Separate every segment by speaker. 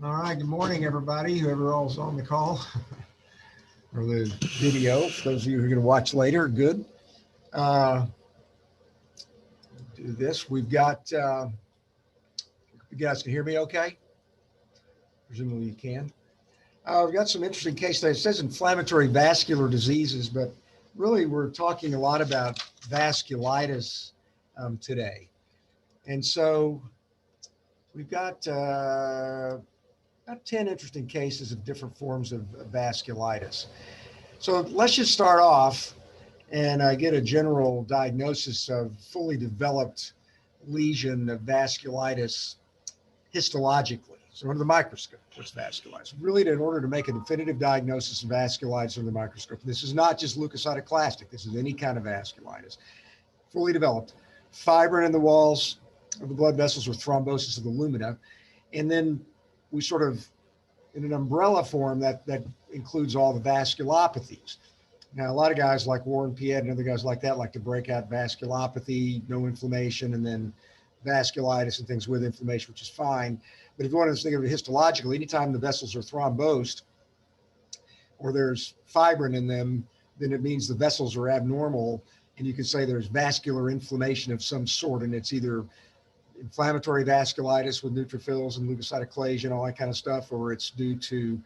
Speaker 1: All right, good morning, everybody, whoever all's on the call or the video. For those of you who are going to watch later, good. Uh, do this. You guys can hear me okay? Presumably you can. We've got some interesting case studies. It says inflammatory vascular diseases, but really we're talking a lot about vasculitis today. And so we've got about 10 interesting cases of different forms of vasculitis. So let's just start off and get a general diagnosis of fully developed lesion of vasculitis histologically. So under the microscope, what's vasculitis? Really, in order to make a definitive diagnosis of vasculitis under the microscope, this is not just leukocytoclastic, this is any kind of vasculitis. Fully developed, fibrin in the walls of the blood vessels or thrombosis of the lumina. And then we sort of, in an umbrella form, that includes all the vasculopathies. Now, a lot of guys like Warren Piet and other guys like that like to break out vasculopathy, no inflammation, and then vasculitis and things with inflammation, which is fine. But if you want to think of it histologically, anytime the vessels are thrombosed or there's fibrin in them, then it means the vessels are abnormal. And you can say there's vascular inflammation of some sort, and it's either inflammatory vasculitis with neutrophils and leukocytoclasia and all that kind of stuff, or it's due to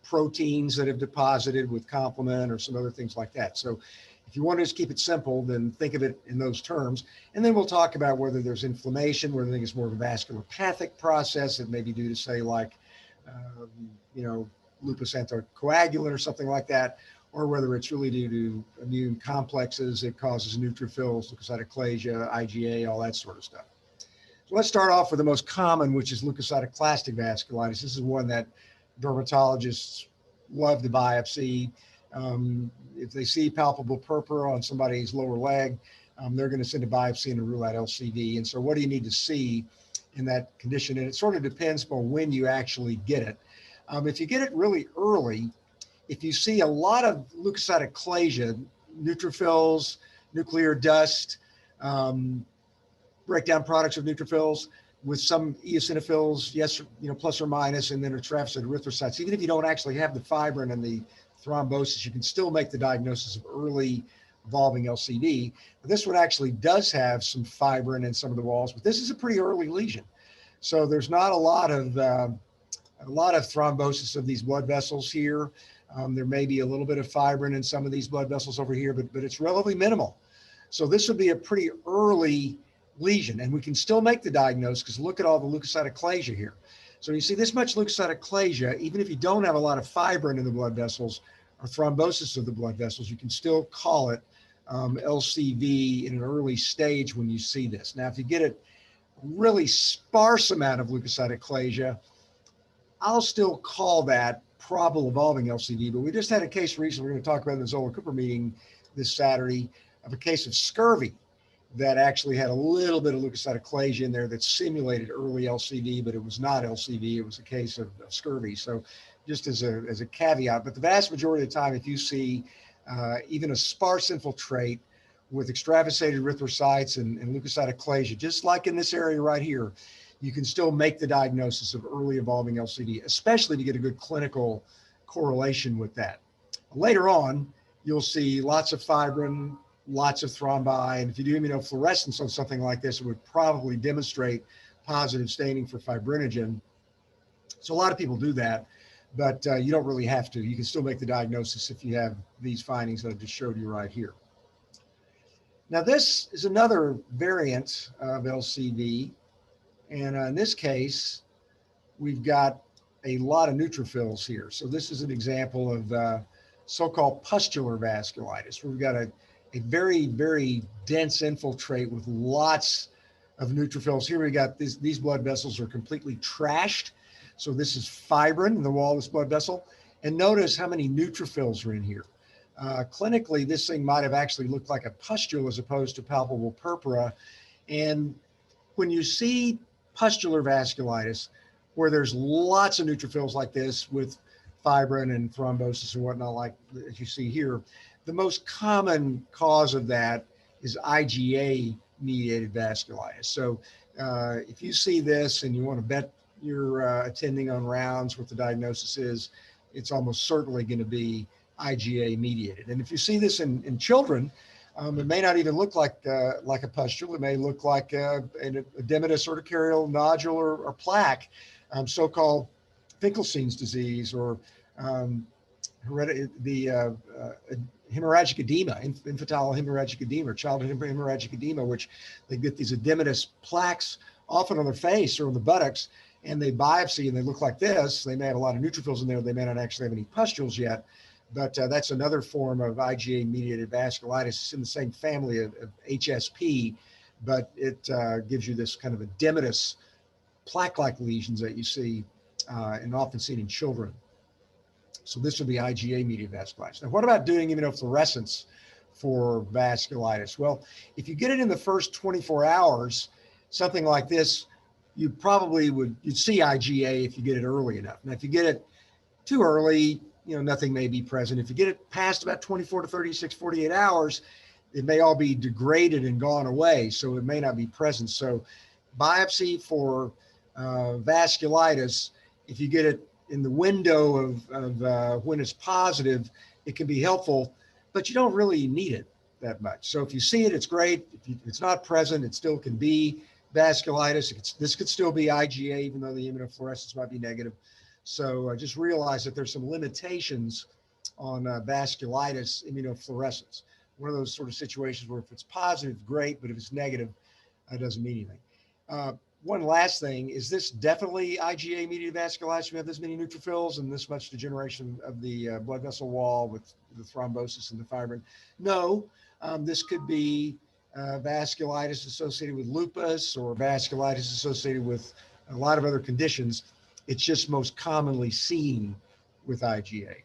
Speaker 1: proteins that have deposited with complement or some other things like that. So if you want to just keep it simple, then think of it in those terms. And then we'll talk about whether there's inflammation, whether they think it's more of a vasculopathic process. It may be due to, say, like, lupus anticoagulant or something like that, or whether it's really due to immune complexes. It causes neutrophils, leukocytoclasia, IgA, all that sort of stuff. So let's start off with the most common, which is leukocytoclastic vasculitis. This is one that dermatologists love to biopsy. If they see palpable purpura on somebody's lower leg, they're going to send a biopsy and rule out LCV. And so what do you need to see in that condition? And it sort of depends upon when you actually get it. If you get it really early, if you see a lot of leukocytoclasia, neutrophils, nuclear dust, breakdown products of neutrophils with some eosinophils, yes, plus or minus, and then extravasate erythrocytes. Even if you don't actually have the fibrin and the thrombosis, you can still make the diagnosis of early evolving LCD. But this one actually does have some fibrin in some of the walls, but this is a pretty early lesion. So there's not a lot of thrombosis of these blood vessels here. There may be a little bit of fibrin in some of these blood vessels over here, but it's relatively minimal. So this would be a pretty early lesion, and we can still make the diagnosis because look at all the leukocytoclasia here. So you see this much leukocytoclasia, even if you don't have a lot of fibrin in the blood vessels or thrombosis of the blood vessels, you can still call it LCV in an early stage when you see this. Now, if you get a really sparse amount of leukocytoclasia, I'll still call that probable evolving LCV. But we just had a case recently, we're going to talk about in the Zola Cooper meeting this Saturday, of a case of scurvy that actually had a little bit of leukocytoclasia in there that simulated early LCV, but it was not LCV. It was a case of scurvy. So just as a caveat, but the vast majority of the time, if you see even a sparse infiltrate with extravasated erythrocytes and leukocytoclasia, just like in this area right here, you can still make the diagnosis of early evolving LCD, especially to get a good clinical correlation with that. Later on, you'll see lots of fibrin, lots of thrombi, and if you do immunofluorescence on something like this, it would probably demonstrate positive staining for fibrinogen. So a lot of people do that, but you don't really have to. You can still make the diagnosis if you have these findings that I just showed you right here. Now, this is another variant of LCV, and in this case, we've got a lot of neutrophils here. So this is an example of so-called pustular vasculitis, where we've got a very, very dense infiltrate with lots of neutrophils. Here we got these blood vessels are completely trashed. So this is fibrin in the wall of this blood vessel. And notice how many neutrophils are in here. Clinically, this thing might have actually looked like a pustule as opposed to palpable purpura. And when you see pustular vasculitis, where there's lots of neutrophils like this with fibrin and thrombosis and whatnot, like as you see here, the most common cause of that is IgA-mediated vasculitis. So if you see this and you want to bet you're attending on rounds, what the diagnosis is, it's almost certainly going to be IgA mediated. And if you see this in children, it may not even look like a pustule. It may look like an edematous urticarial nodule or plaque, so-called Finkelstein's disease, or hemorrhagic edema, infantile hemorrhagic edema, or childhood hemorrhagic edema, which they get these edematous plaques often on their face or on the buttocks, and they biopsy and they look like this. They may have a lot of neutrophils in there. They may not actually have any pustules yet, but that's another form of IgA-mediated vasculitis. It's in the same family of HSP, but it gives you this kind of edematous plaque-like lesions that you see and often seen in children. So this would be IgA-mediated vasculitis. Now, what about doing immunofluorescence for vasculitis? Well, if you get it in the first 24 hours, something like this, you'd see IgA if you get it early enough. Now, if you get it too early, nothing may be present. If you get it past about 24 to 36, 48 hours, it may all be degraded and gone away, so it may not be present. So biopsy for vasculitis, if you get it in the window of when it's positive, it can be helpful, but you don't really need it that much. So if you see it, it's great. If it's not present, it still can be vasculitis. This could still be IgA, even though the immunofluorescence might be negative. So just realize that there's some limitations on vasculitis immunofluorescence. One of those sort of situations where if it's positive, great, but if it's negative, it doesn't mean anything. One last thing, is this definitely IgA-mediated vasculitis? We have this many neutrophils and this much degeneration of the blood vessel wall with the thrombosis and the fibrin? No, this could be vasculitis associated with lupus or vasculitis associated with a lot of other conditions. It's just most commonly seen with IgA.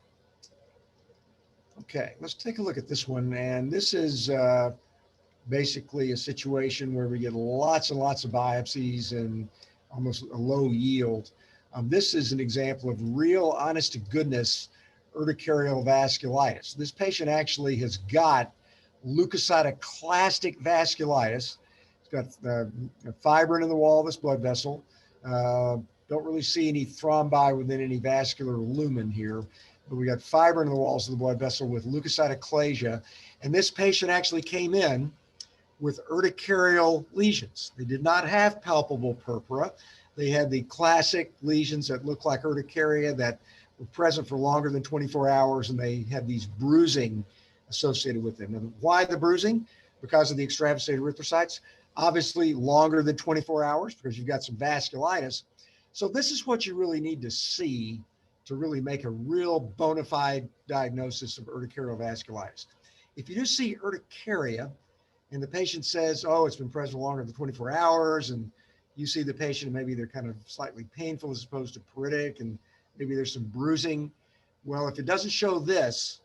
Speaker 1: Okay, let's take a look at this one. And this is basically a situation where we get lots and lots of biopsies and almost a low yield. This is an example of real honest to goodness urticarial vasculitis. This patient actually has got leukocytoclastic vasculitis. It's got a fibrin in the wall of this blood vessel. Don't really see any thrombi within any vascular lumen here, but we got fibrin in the walls of the blood vessel with leukocytoclasia. And this patient actually came in with urticarial lesions. They did not have palpable purpura. They had the classic lesions that look like urticaria that were present for longer than 24 hours, and they had these bruising associated with them. And why the bruising? Because of the extravasated erythrocytes. Obviously longer than 24 hours because you've got some vasculitis. So this is what you really need to see to really make a real bona fide diagnosis of urticarial vasculitis. If you just see urticaria and the patient says, oh, it's been present longer than 24 hours, and you see the patient and maybe they're kind of slightly painful as opposed to pruritic, and maybe there's some bruising. Well, if it doesn't show this,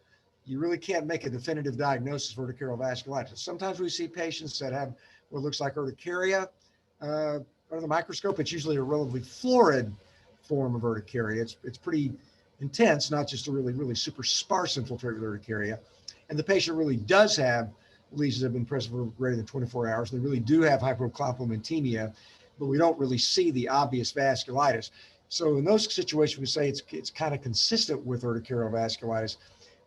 Speaker 1: you really can't make a definitive diagnosis for urticarial vasculitis. Sometimes we see patients that have what looks like urticaria under the microscope. It's usually a relatively florid form of urticaria. It's pretty intense, not just a really super sparse infiltrated urticaria. And the patient really does have lesions that have been present for greater than 24 hours. They really do have hypercomplementemia, but we don't really see the obvious vasculitis. So in those situations, we say it's kind of consistent with urticarial vasculitis.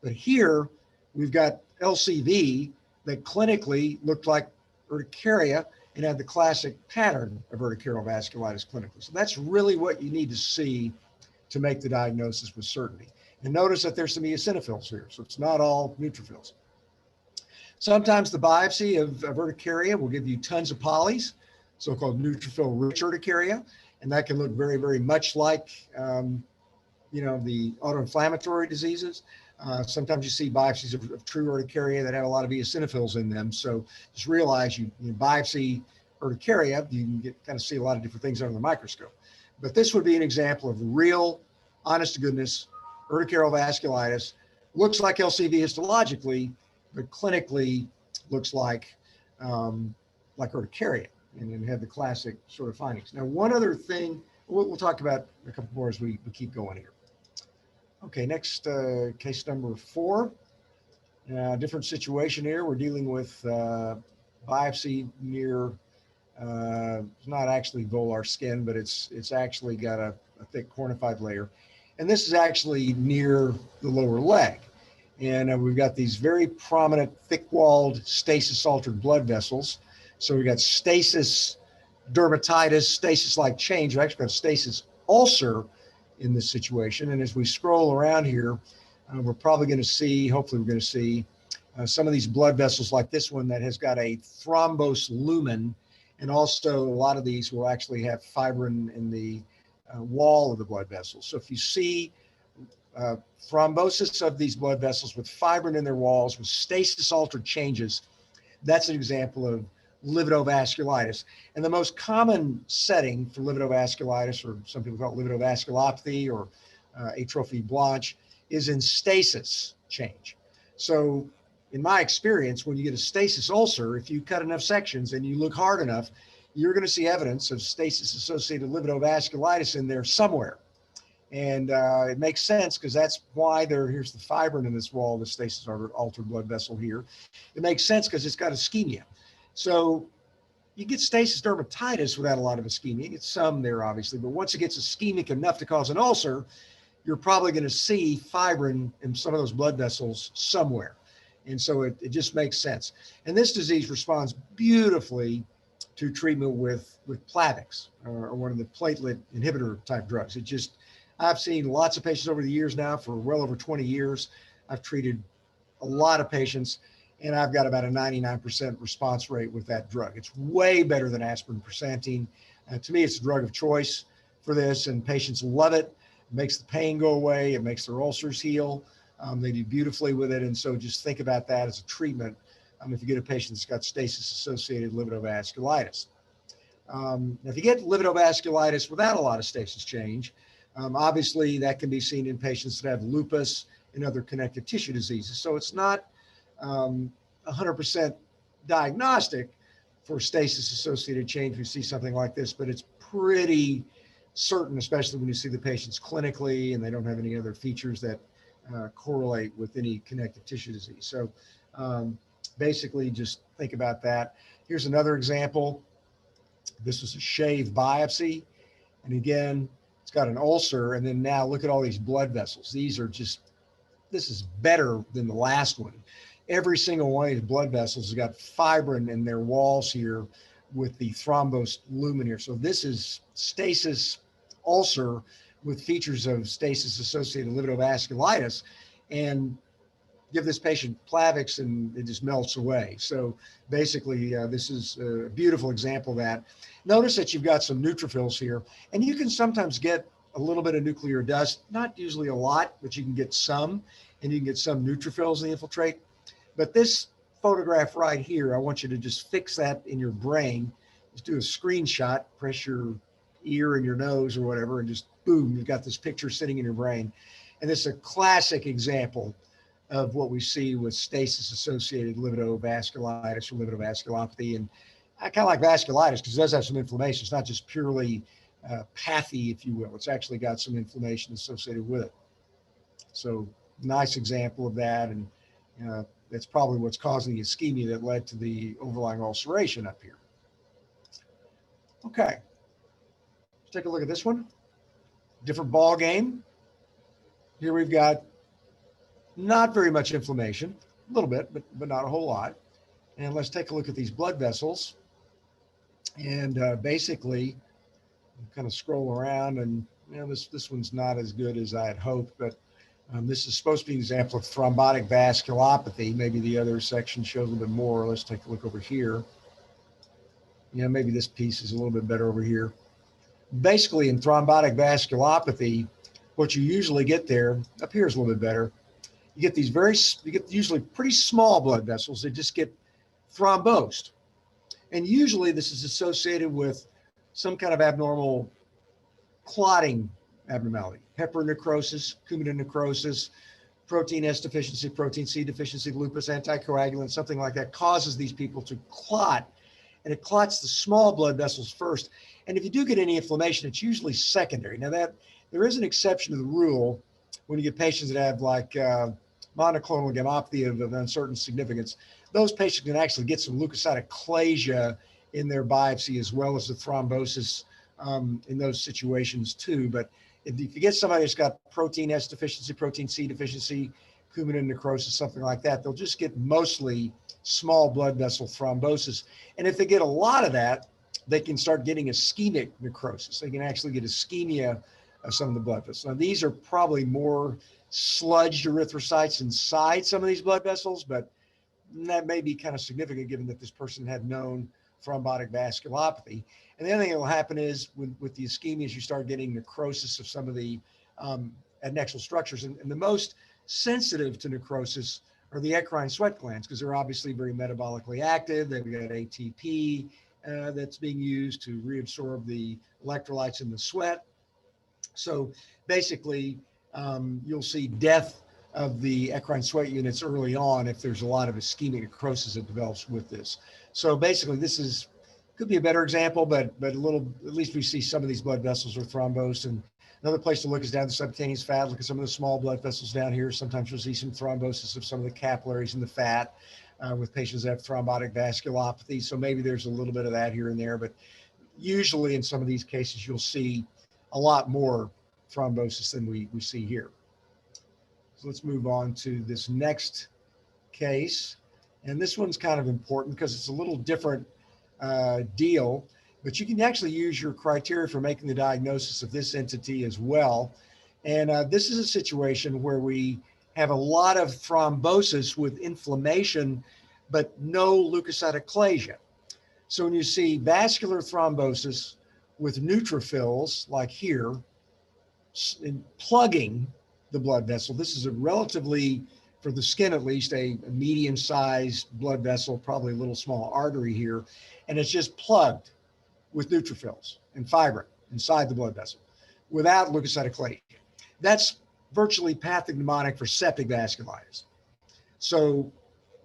Speaker 1: But here we've got LCV that clinically looked like urticaria and had the classic pattern of urticarial vasculitis clinically. So that's really what you need to see to make the diagnosis with certainty. And notice that there's some eosinophils here, so it's not all neutrophils. Sometimes the biopsy of urticaria will give you tons of polys, so-called neutrophil-rich urticaria, and that can look very, very much like, the autoinflammatory diseases. Sometimes you see biopsies of true urticaria that have a lot of eosinophils in them. So just realize you biopsy urticaria, you can kind of see a lot of different things under the microscope. But this would be an example of real, honest to goodness, urticarial vasculitis. Looks like LCV histologically, but clinically looks like urticaria, and then have the classic sort of findings. Now, one other thing, we'll talk about a couple more as we keep going here. Okay, next case number 4. Different situation here. We're dealing with biopsy near It's not actually volar skin, but it's actually got a thick cornified layer. And this is actually near the lower leg. And we've got these very prominent, thick-walled, stasis-altered blood vessels. So we've got stasis dermatitis, stasis-like change. We've actually got stasis ulcer in this situation. And as we scroll around here, we're probably going to see, hopefully we're going to see some of these blood vessels like this one that has got a thrombose lumen. And also a lot of these will actually have fibrin in the wall of the blood vessels. So if you see thrombosis of these blood vessels with fibrin in their walls, with stasis altered changes, that's an example of lividovasculitis. And the most common setting for lividovasculitis, or some people call it lividovasculopathy or atrophy blanche, is in stasis change. So in my experience, when you get a stasis ulcer, if you cut enough sections and you look hard enough, you're going to see evidence of stasis-associated lividovasculitis in there somewhere. And it makes sense because that's why here's the fibrin in this wall, the stasis-altered blood vessel here. It makes sense because it's got ischemia. So you get stasis dermatitis without a lot of ischemia. You get some there, obviously, but once it gets ischemic enough to cause an ulcer, you're probably going to see fibrin in some of those blood vessels somewhere. And so it just makes sense. And this disease responds beautifully to treatment with Plavix or one of the platelet inhibitor type drugs. I've seen lots of patients over the years now for well over 20 years. I've treated a lot of patients and I've got about a 99% response rate with that drug. It's way better than aspirin Prasantine. To me, it's a drug of choice for this and patients love it. It makes the pain go away. It makes their ulcers heal. They do beautifully with it. And so just think about that as a treatment if you get a patient that's got stasis-associated lividovasculitis. If you get lividovasculitis without a lot of stasis change, obviously that can be seen in patients that have lupus and other connective tissue diseases. So it's not 100% diagnostic for stasis-associated change. We see something like this, but it's pretty certain, especially when you see the patients clinically and they don't have any other features that correlate with any connective tissue disease. So basically just think about that. Here's another example. This was a shave biopsy. And again, it's got an ulcer. And then now look at all these blood vessels. This is better than the last one. Every single one of these blood vessels has got fibrin in their walls here with the thrombosed lumen here. So this is stasis ulcer with features of stasis-associated lividovasculitis, and give this patient Plavix and it just melts away. So basically, this is a beautiful example of that. Notice that you've got some neutrophils here, and you can sometimes get a little bit of nuclear dust, not usually a lot, but you can get some, and you can get some neutrophils in the infiltrate. But this photograph right here, I want you to just fix that in your brain. Just do a screenshot, press your ear and your nose or whatever, and just boom, you've got this picture sitting in your brain. And this is a classic example of what we see with stasis-associated lividovasculitis or lividovasculopathy. And I kind of like vasculitis because it does have some inflammation. It's not just purely pathy, if you will. It's actually got some inflammation associated with it. So nice example of that. And that's probably what's causing the ischemia that led to the overlying ulceration up here. Okay, let's take a look at this one. Different ball game. Here we've got not very much inflammation, a little bit, but not a whole lot. And let's take a look at these blood vessels. And basically, kind of scroll around, and this one's not as good as I had hoped, but this is supposed to be an example of thrombotic vasculopathy. Maybe the other section shows a little bit more. Let's take a look over here. Maybe this piece is a little bit better over here. Basically, in thrombotic vasculopathy, what you usually get there, up here is a little bit better. You get usually pretty small blood vessels that just get thrombosed. And usually this is associated with some kind of abnormal clotting abnormality, heparin necrosis, Coumadin necrosis, protein S deficiency, protein C deficiency, lupus, anticoagulant, something like that causes these people to clot. And it clots the small blood vessels first. And if you do get any inflammation, it's usually secondary. Now there is an exception to the rule when you get patients that have like monoclonal gammopathy of uncertain significance. Those patients can actually get some leukocytic aplasia in their biopsy, as well as the thrombosis in those situations too. But if you get somebody that's got protein S deficiency, protein C deficiency, Coumadin necrosis, something like that, they'll just get mostly small blood vessel thrombosis. And if they get a lot of that, they can start getting ischemic necrosis. They can actually get ischemia of some of the blood vessels. Now, these are probably more sludged erythrocytes inside some of these blood vessels, but that may be kind of significant given that this person had known thrombotic vasculopathy. And the other thing that will happen is with the ischemias, you start getting necrosis of some of the adnexal structures. And the most sensitive to necrosis are the eccrine sweat glands, because they're obviously very metabolically active. They've got ATP that's being used to reabsorb the electrolytes in the sweat. So basically, you'll see death of the eccrine sweat units early on if there's a lot of ischemic necrosis that develops with this. So basically, this could be a better example, but at least we see some of these blood vessels are thrombosed. And another place to look is down the subcutaneous fat. Look at some of the small blood vessels down here. Sometimes you'll see some thrombosis of some of the capillaries in the fat with patients that have thrombotic vasculopathy. So maybe there's a little bit of that here and there, but usually in some of these cases, you'll see a lot more thrombosis than we see here. So let's move on to this next case. And this one's kind of important because it's a little different deal, but you can actually use your criteria for making the diagnosis of this entity as well. And this is a situation where we have a lot of thrombosis with inflammation, but no leukocytoclasia. So when you see vascular thrombosis with neutrophils, like here, plugging the blood vessel, this is a relatively, for the skin at least, a medium-sized blood vessel, probably a little small artery here, and it's just plugged with neutrophils and fibrin inside the blood vessel without leukocytoclasia. That's virtually pathognomonic for septic vasculitis. So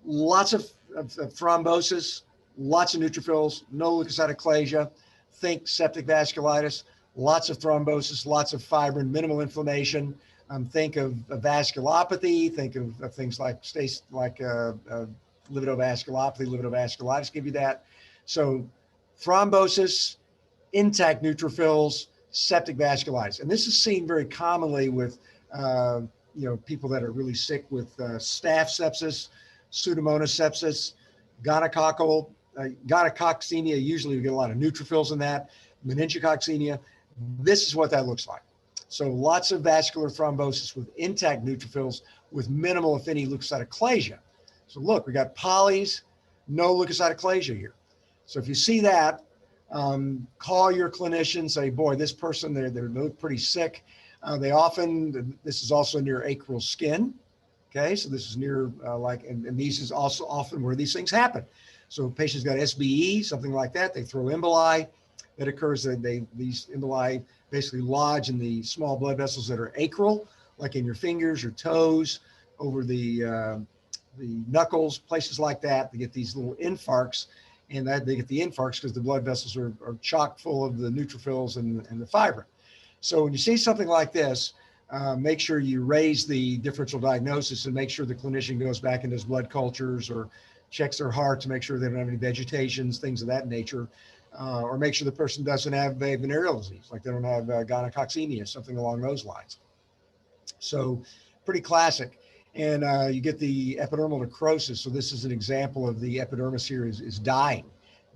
Speaker 1: lots of thrombosis, lots of neutrophils, no leukocytoclasia. Think septic vasculitis, lots of thrombosis, lots of fibrin, minimal inflammation. Think of vasculopathy, think of things like lividovasculopathy, lividovasculitis give you that. So thrombosis, intact neutrophils, septic vasculitis. And this is seen very commonly with people that are really sick with staph sepsis, Pseudomonas sepsis, gonococcemia. Usually we get a lot of neutrophils in that. Meningococcemia. This is what that looks like. So lots of vascular thrombosis with intact neutrophils with minimal, if any, leukocytoclasia. So look, we got polys, no leukocytoclasia here. So if you see that, call your clinician, say, boy, this person, they look pretty sick. This is also near acral skin. Okay, so this is near and these is also often where these things happen. So patients got SBE, something like that. They throw emboli. That occurs that these emboli basically lodge in the small blood vessels that are acral, like in your fingers, your toes, over the knuckles, places like that. They get these little infarcts, and they get the infarcts because the blood vessels are chock full of the neutrophils and the fibrin. So when you see something like this, make sure you raise the differential diagnosis and make sure the clinician goes back and does blood cultures or checks their heart to make sure they don't have any vegetations, things of that nature. Or make sure the person doesn't have a venereal disease, like they don't have gonococcemia, something along those lines. So pretty classic. And you get the epidermal necrosis. So this is an example of the epidermis here is dying.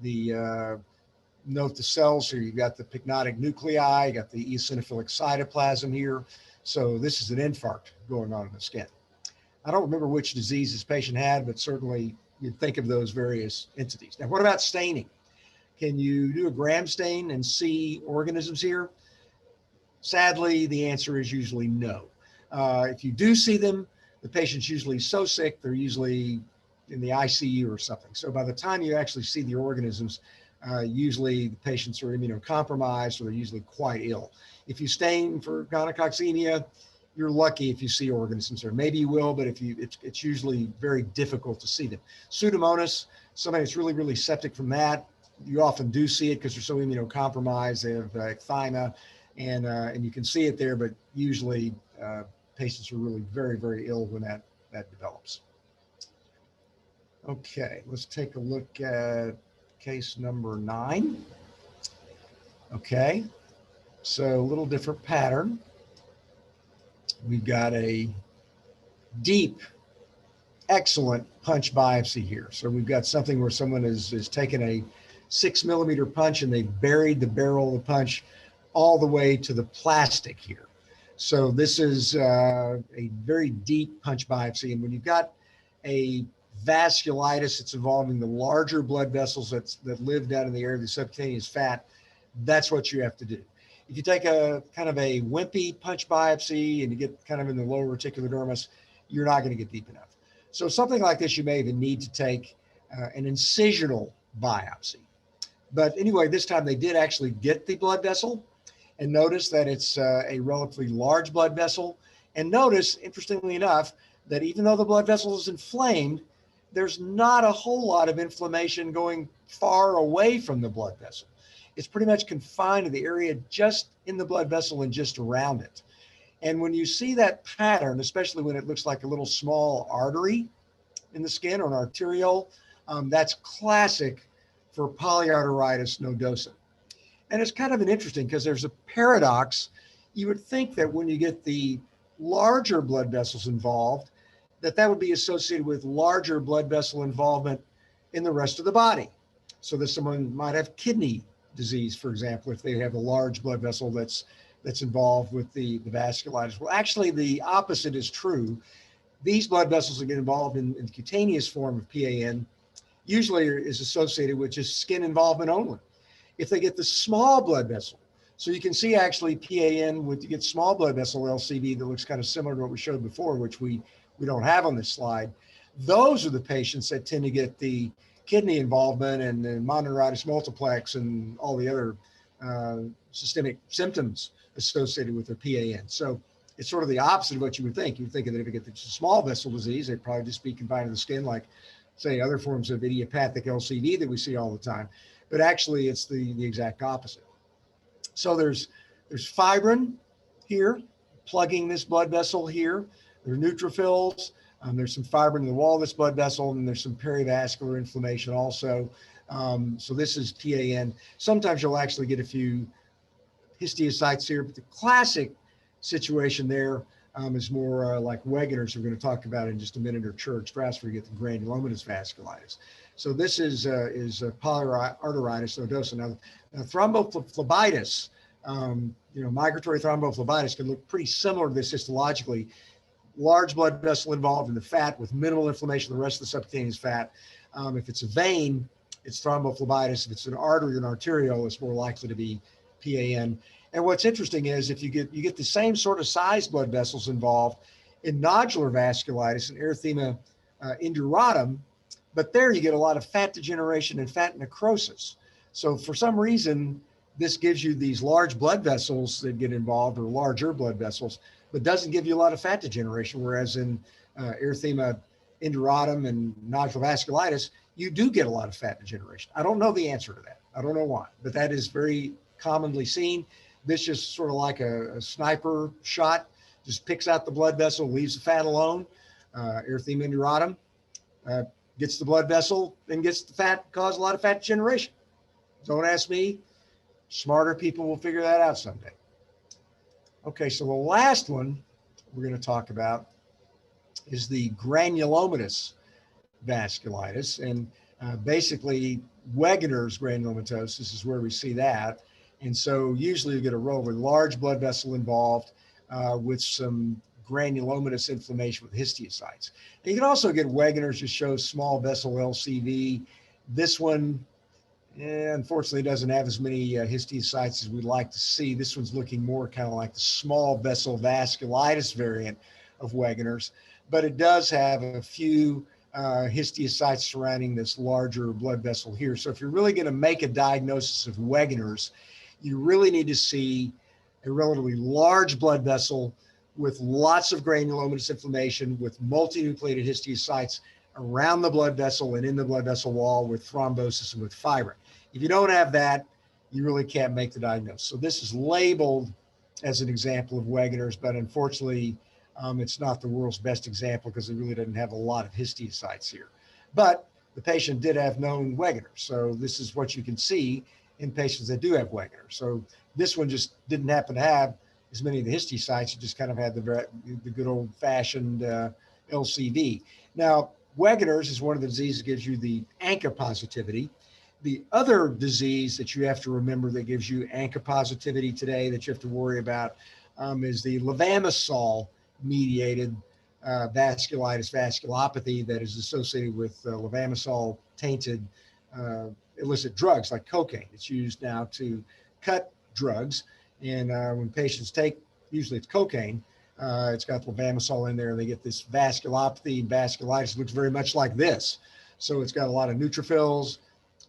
Speaker 1: Note the cells here. You've got the pycnotic nuclei, you got the eosinophilic cytoplasm here. So this is an infarct going on in the skin. I don't remember which disease this patient had, but certainly you'd think of those various entities. Now, what about staining? Can you do a gram stain and see organisms here? Sadly, the answer is usually no. If you do see them, the patient's usually so sick, they're usually in the ICU or something. So by the time you actually see the organisms, usually the patients are immunocompromised or they're usually quite ill. If you stain for gonococcemia, you're lucky if you see organisms there. Maybe you will, but it's usually very difficult to see them. Pseudomonas, somebody that's really, really septic from that, you often do see it because they're so immunocompromised. They have ecthyma, and you can see it there, but usually patients are really very, very ill when that develops. Okay, let's take a look at case number 9. Okay, so a little different pattern. We've got a deep, excellent punch biopsy here. So we've got something where someone is taken a 6 millimeter punch and they've buried the barrel of the punch all the way to the plastic here. So this is a very deep punch biopsy. And when you've got a vasculitis that's involving the larger blood vessels that live down in the area of the subcutaneous fat, that's what you have to do. If you take a kind of a wimpy punch biopsy and you get kind of in the lower reticular dermis, you're not going to get deep enough. So something like this, you may even need to take an incisional biopsy. But anyway, this time they did actually get the blood vessel, and notice that it's a relatively large blood vessel. And notice, interestingly enough, that even though the blood vessel is inflamed, there's not a whole lot of inflammation going far away from the blood vessel. It's pretty much confined to the area just in the blood vessel and just around it. And when you see that pattern, especially when it looks like a little small artery in the skin or an arteriole, that's classic for polyarteritis nodosa. And it's kind of an interesting because there's a paradox. You would think that when you get the larger blood vessels involved, that would be associated with larger blood vessel involvement in the rest of the body. So that someone might have kidney disease, for example, if they have a large blood vessel that's involved with the vasculitis. Well, actually, the opposite is true. These blood vessels that get involved in the cutaneous form of PAN usually is associated with just skin involvement only. If they get the small blood vessel, so you can see actually PAN with you get small blood vessel LCV that looks kind of similar to what we showed before, which we don't have on this slide. Those are the patients that tend to get the kidney involvement and the mononeuritis multiplex and all the other systemic symptoms associated with their PAN. So it's sort of the opposite of what you would think. You would think that if you get the small vessel disease, they'd probably just be confined to the skin like, say, other forms of idiopathic LCV that we see all the time. But actually, it's the exact opposite. So there's fibrin here, plugging this blood vessel here. There are neutrophils. There's some fibrin in the wall of this blood vessel, and there's some perivascular inflammation also. So this is PAN. Sometimes you'll actually get a few histiocytes here, but the classic situation there is more like Wegener's, we're going to talk about in just a minute, or church stress, where you get the granulomatous vasculitis. So this is polyarteritis nodosa. Now thrombophlebitis, migratory thrombophlebitis can look pretty similar to this histologically. Large blood vessel involved in the fat with minimal inflammation of the rest of the subcutaneous fat. If it's a vein, it's thrombophlebitis. If it's an artery or an arteriole, it's more likely to be PAN. And what's interesting is if you get the same sort of size blood vessels involved in nodular vasculitis and erythema induratum, but there you get a lot of fat degeneration and fat necrosis. So for some reason, this gives you these large blood vessels that get involved, or larger blood vessels, but doesn't give you a lot of fat degeneration, whereas in erythema induratum and nodular vasculitis, you do get a lot of fat degeneration. I don't know the answer to that. I don't know why, but that is very commonly seen. This just sort of like a sniper shot, just picks out the blood vessel, leaves the fat alone. Erythema induratum gets the blood vessel and gets the fat, cause a lot of fat degeneration. Don't ask me. Smarter people will figure that out someday. Okay, so the last one we're going to talk about is the granulomatous vasculitis. And basically, Wegener's granulomatosis is where we see that. And so usually you get a relatively large blood vessel involved with some granulomatous inflammation with histiocytes. And you can also get Wegener's, just shows small vessel LCV. This one, unfortunately, doesn't have as many histiocytes as we'd like to see. This one's looking more kind of like the small vessel vasculitis variant of Wegener's, but it does have a few histiocytes surrounding this larger blood vessel here. So if you're really going to make a diagnosis of Wegener's, you really need to see a relatively large blood vessel with lots of granulomatous inflammation, with multinucleated histiocytes around the blood vessel and in the blood vessel wall, with thrombosis and with fibrin. If you don't have that, you really can't make the diagnosis. So this is labeled as an example of Wegener's, but unfortunately, it's not the world's best example because it really doesn't have a lot of histiocytes here. But the patient did have known Wegener. So this is what you can see in patients that do have Wegener. So this one just didn't happen to have as many of the histiocytes. It just kind of had the good old fashioned LCV. Now, Wegener's is one of the diseases that gives you the ANCA positivity. The other disease that you have to remember that gives you ANCA positivity today that you have to worry about is the levamisole mediated vasculitis, vasculopathy that is associated with levamisole tainted illicit drugs like cocaine. It's used now to cut drugs. And when patients take, usually it's cocaine, it's got levamisole in there, and they get this vasculopathy and vasculitis. It looks very much like this. So it's got a lot of neutrophils,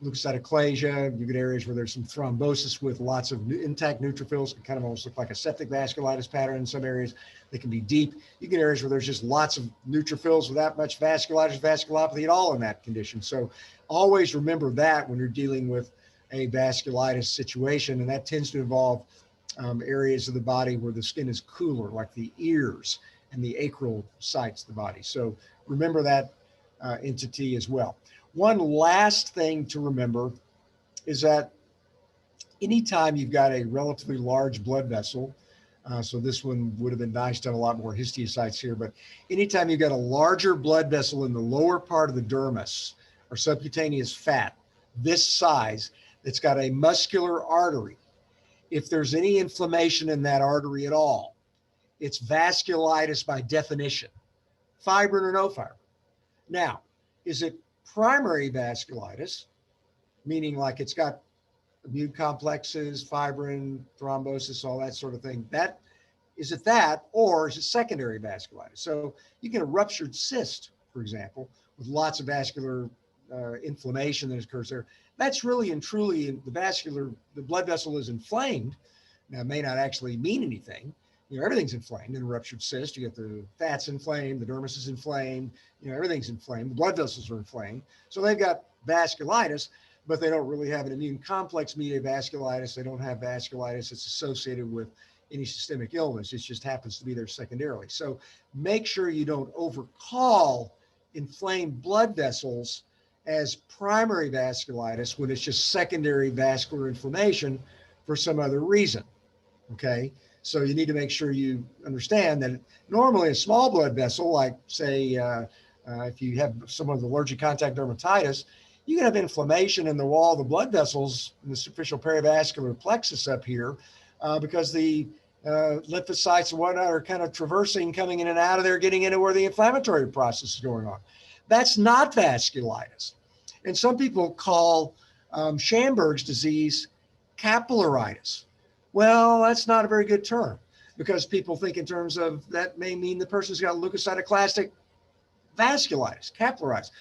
Speaker 1: leukocytoclasia. You get areas where there's some thrombosis with lots of intact neutrophils. It kind of almost look like a septic vasculitis pattern in some areas. They can be deep. You get areas where there's just lots of neutrophils without much vasculitis, vasculopathy at all in that condition. So always remember that when you're dealing with a vasculitis situation, and that tends to involve areas of the body where the skin is cooler, like the ears and the acral sites of the body. So remember that entity as well. One last thing to remember is that anytime you've got a relatively large blood vessel, so this one would have been nice to have a lot more histiocytes here, but anytime you've got a larger blood vessel in the lower part of the dermis or subcutaneous fat, this size, that's got a muscular artery, if there's any inflammation in that artery at all, it's vasculitis by definition, fibrin or no fibrin. Now, is it primary vasculitis, meaning like it's got immune complexes, fibrin, thrombosis, all that sort of thing? That is it that, or is it secondary vasculitis? So you get a ruptured cyst, for example, with lots of vascular inflammation that occurs there. That's really and truly the blood vessel is inflamed. Now, it may not actually mean anything. You know, everything's inflamed in a ruptured cyst. You get the fat's inflamed, the dermis is inflamed, you know, everything's inflamed. The blood vessels are inflamed. So they've got vasculitis, but they don't really have an immune complex mediated vasculitis. They don't have vasculitis that's associated with any systemic illness. It just happens to be there secondarily. So make sure you don't overcall inflamed blood vessels as primary vasculitis when it's just secondary vascular inflammation for some other reason. Okay, so you need to make sure you understand that normally a small blood vessel, like say if you have someone with allergic contact dermatitis, you can have inflammation in the wall of the blood vessels in the superficial perivascular plexus up here because the lymphocytes and whatnot are kind of traversing, coming in and out of there, getting into where the inflammatory process is going on. That's not vasculitis. And some people call Schamberg's disease capillaritis. Well, that's not a very good term because people think in terms of that may mean the person's got leukocytoclastic vasculitis, capillaritis.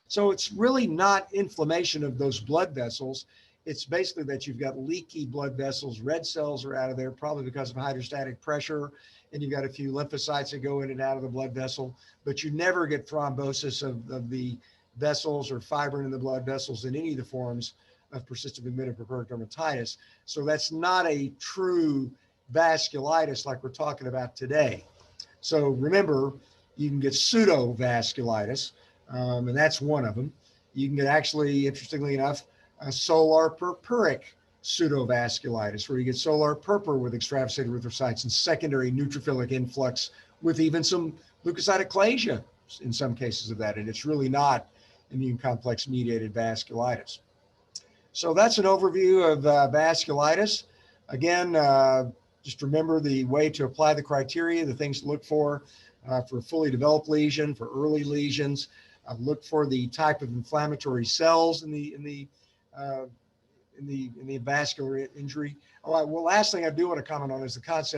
Speaker 1: So it's really not inflammation of those blood vessels. It's basically that you've got leaky blood vessels, red cells are out of there, probably because of hydrostatic pressure, and you've got a few lymphocytes that go in and out of the blood vessel, but you never get thrombosis of the vessels or fibrin in the blood vessels in any of the forms of persistent pigmented purpuric dermatitis. So that's not a true vasculitis like we're talking about today. So remember, you can get pseudovasculitis, and that's one of them. You can get actually, interestingly enough, a solar purpuric pseudovasculitis, where you get solar purpur with extravasated erythrocytes and secondary neutrophilic influx with even some leukocytoclasia in some cases of that. And it's really not immune complex mediated vasculitis. So that's an overview of vasculitis. Again, just remember the way to apply the criteria, the things to look for a fully developed lesion, for early lesions. Look for the type of inflammatory cells in the vascular injury. All right, well, last thing I do want to comment on is the concept